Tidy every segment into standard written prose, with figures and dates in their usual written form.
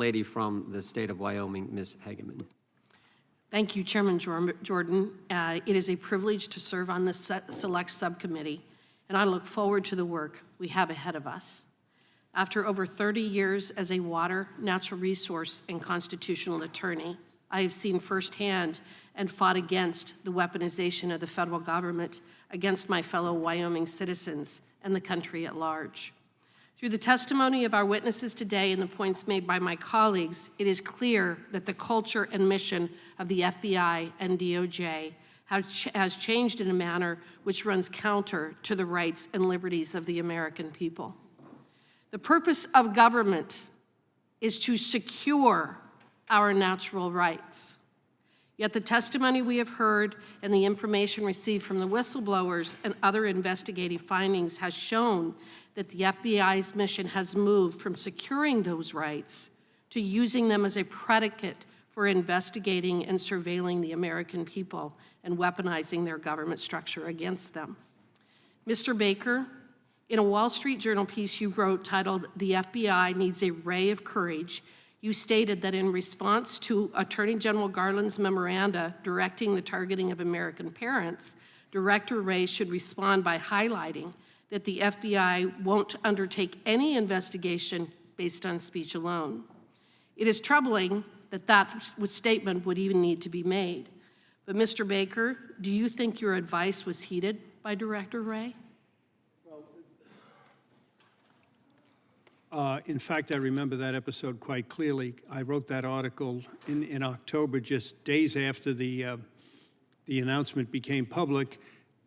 Lady from the state of Wyoming, Ms. Hageman. Thank you, Chairman Jordan. It is a privilege to serve on this select subcommittee, and I look forward to the work we have ahead of us. After over 30 years as a water, natural resource, and constitutional attorney, I have seen firsthand and fought against the weaponization of the federal government against my fellow Wyoming citizens and the country at large. Through the testimony of our witnesses today and the points made by my colleagues, it is clear that the culture and mission of the FBI and DOJ has changed in a manner which runs counter to the rights and liberties of the American people. The purpose of government is to secure our natural rights. Yet the testimony we have heard and the information received from the whistleblowers and other investigative findings has shown that the FBI's mission has moved from securing those rights to using them as a predicate for investigating and surveilling the American people and weaponizing their government structure against them. Mr. Baker, in a Wall Street Journal piece you wrote titled, "The FBI Needs a Ray of Courage," you stated that in response to Attorney General Garland's memoranda directing the targeting of American parents, Director Wray should respond by highlighting that the FBI won't undertake any investigation based on speech alone. It is troubling that that statement would even need to be made. But Mr. Baker, do you think your advice was heeded by Director Wray? In fact, I remember that episode quite clearly. I wrote that article in October, just days after the announcement became public,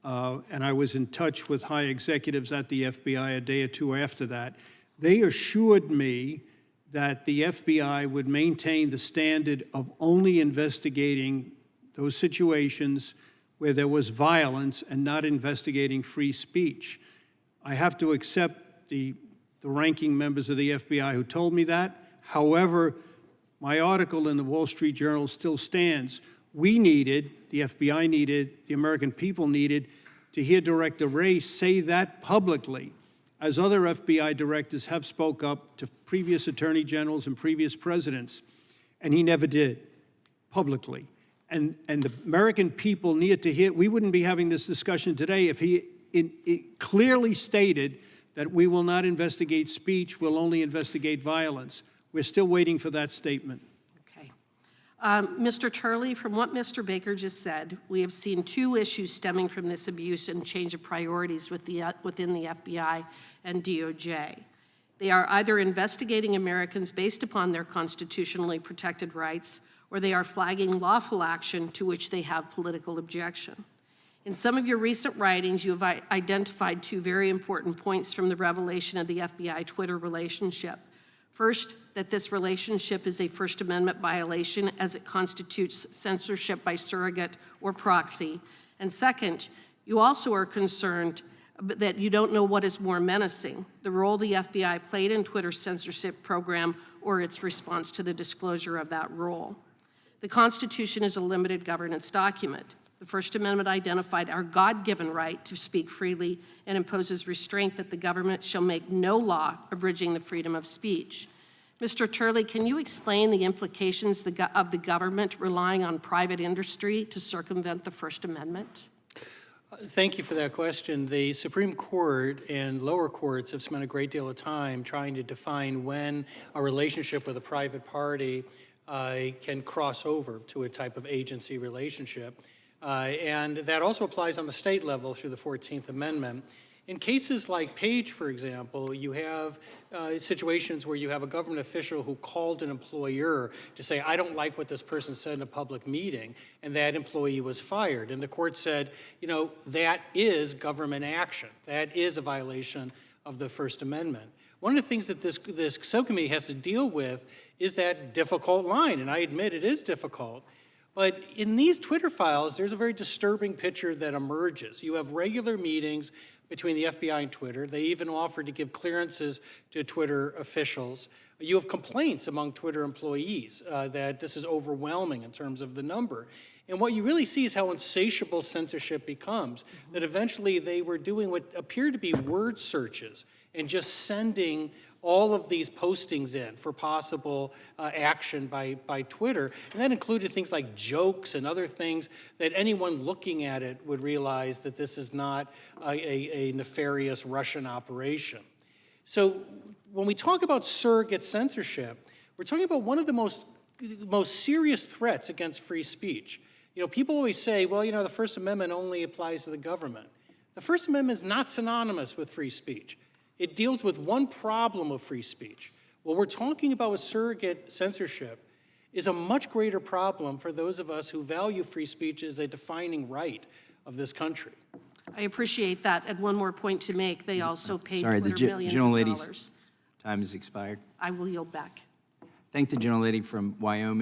and I was in touch with high executives at the FBI a day or two after that. They assured me that the FBI would maintain the standard of only investigating those situations where there was violence and not investigating free speech. I have to accept the ranking members of the FBI who told me that. However, my article in the Wall Street Journal still stands. We needed, the FBI needed, the American people needed to hear Director Wray say that publicly, as other FBI directors have spoke up to previous attorney generals and previous presidents, and he never did, publicly. And the American people needed to hear, we wouldn't be having this discussion today if he clearly stated that we will not investigate speech, we'll only investigate violence. We're still waiting for that statement. Okay. Mr. Turley, from what Mr. Baker just said, we have seen two issues stemming from this abuse and change of priorities within the FBI and DOJ. They are either investigating Americans based upon their constitutionally protected rights, or they are flagging lawful action to which they have political objection. In some of your recent writings, you have identified two very important points from the revelation of the FBI Twitter relationship. First, that this relationship is a First Amendment violation as it constitutes censorship by surrogate or proxy. And second, you also are concerned that you don't know what is more menacing, the role the FBI played in Twitter's censorship program or its response to the disclosure of that role. The Constitution is a limited governance document. The First Amendment identified our God-given right to speak freely and imposes restraint that the government shall make no law abridging the freedom of speech. Mr. Turley, can you explain the implications of the government relying on private industry to circumvent the First Amendment? Thank you for that question. The Supreme Court and lower courts have spent a great deal of time trying to define when a relationship with a private party can cross over to a type of agency relationship. And that also applies on the state level through the 14th Amendment. In cases like Page, for example, you have situations where you have a government official who called an employer to say, I don't like what this person said in a public meeting, and that employee was fired. And the court said, you know, that is government action. That is a violation of the First Amendment. One of the things that this subcommittee has to deal with is that difficult line, and I admit it is difficult. But in these Twitter files, there's a very disturbing picture that emerges. You have regular meetings between the FBI and Twitter. They even offered to give clearances to Twitter officials. You have complaints among Twitter employees that this is overwhelming in terms of the number. And what you really see is how insatiable censorship becomes, that eventually they were doing what appeared to be word searches and just sending all of these postings in for possible action by Twitter. And that included things like jokes and other things that anyone looking at it would realize that this is not a nefarious Russian operation. So when we talk about surrogate censorship, we're talking about one of the most serious threats against free speech. People always say, well, the First Amendment only applies to the government. The First Amendment is not synonymous with free speech. It deals with one problem of free speech. What we're talking about with surrogate censorship is a much greater problem for those of us who value free speech as a defining right of this country. I appreciate that. And one more point to make, they also paid Sorry, the Twitter millions of gentlelady's dollars. time has expired. I will yield back. Thank the gentlelady from Wyoming.